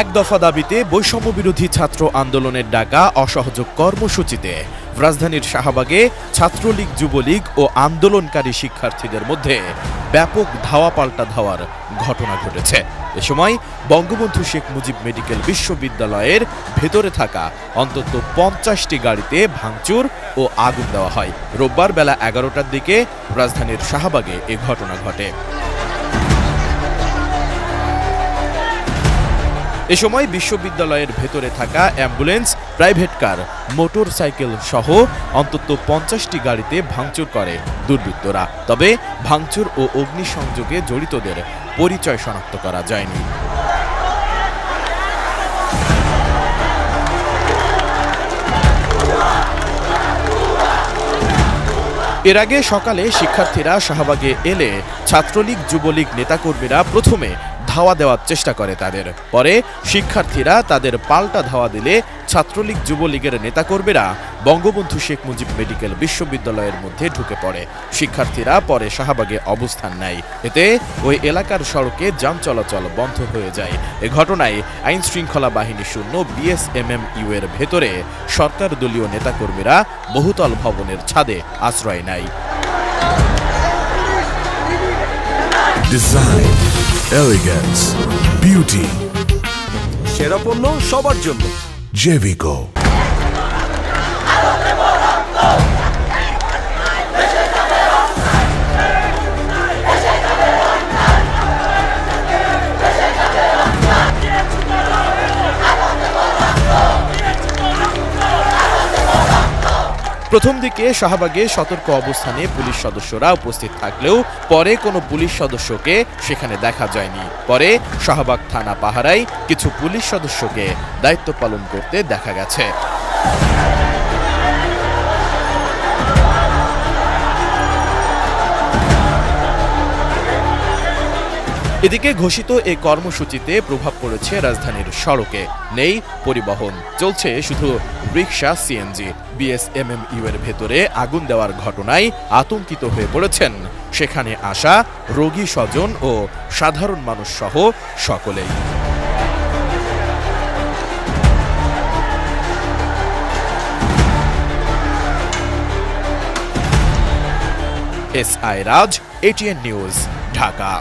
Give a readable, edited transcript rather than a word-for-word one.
এক দফা দাবিতে বৈষম্য বিরোধী ছাত্র আন্দোলনের ডাকা অসহযোগ কর্মসূচিতে রাজধানীর শাহবাগে ছাত্রলীগ, যুবলীগ ও আন্দোলনকারী শিক্ষার্থীদের মধ্যে ব্যাপক ধাওয়া পাল্টা ধাওয়ার ঘটনা ঘটেছে। এ সময় বঙ্গবন্ধু শেখ মুজিব মেডিকেল বিশ্ববিদ্যালয়ের ভেতরে থাকা অন্তত ৫০টি গাড়িতে ভাঙচুর ও আগুন দেওয়া হয়। রোববার বেলা ১১টার দিকে রাজধানীর শাহবাগে এ ঘটনা ঘটে। এ সময় বিশ্ববিদ্যালয়ের ভেতরে থাকা ambulance, private car, motor cycle সহ অন্তত ৫০টি গাড়িতে ভাঙচুর করে দুর্বৃত্তরা। তবে ভাঙচুর ও অগ্নিসংযোগে জড়িতদের পরিচয় শনাক্ত করা যায়নি। এর আগে সকালে শিক্ষার্থীরা শাহবাগে এলে ছাত্রলীগ, যুবলীগ নেতাকর্মীরা প্রথমে ধাওয়া দেওয়ার চেষ্টা করে তাদের। পরে শিক্ষার্থীরা তাদের পাল্টা ধাওয়া দিলে ছাত্রলীগ, যুবলীগের নেতাকর্মীরা বঙ্গবন্ধু শেখ মুজিব মেডিকেল বিশ্ববিদ্যালয়ের মধ্যে ঢুকে পড়ে। শিক্ষার্থীরা পরে শাহবাগে অবস্থান নেয়। এতে ওই এলাকার সড়কে যান চলাচল বন্ধ হয়ে যায়। এ ঘটনায় আইন শৃঙ্খলা বাহিনী শূন্য বিএসএমএমইউ এর ভেতরে সরকার দলীয় নেতাকর্মীরা বহুতল ভবনের ছাদে আশ্রয় নেয়। ডিজাইন, এলিগেন্স, বিউটি, সেরা পণ্য সবার জন্য জেভিকো। প্রথম দিকে শাহবাগে সতর্ক অবস্থানে পুলিশ সদস্যরা উপস্থিত থাকলেও পরে কোনো পুলিশ সদস্যকে সেখানে দেখা যায়নি। পরে শাহবাগ থানা পাহারায় কিছু পুলিশ সদস্যকে দায়িত্ব পালন করতে দেখা গেছে। এদিকে ঘোষিত এই কর্মসূচিতে প্রভাব পড়েছে রাজধানীর সড়কে। নেই পরিবহন, চলছে শুধু রিকশা, সিএনজি। বিএসএমএমইউ এর ভেতরে আগুন দেওয়ার ঘটনায় আতঙ্কিত হয়ে পড়েছেন সেখানে আসা রোগী, স্বজন ও সাধারণ মানুষ সহ সকলেই। এসআই রাজ, এটিএন নিউজ, ঢাকা।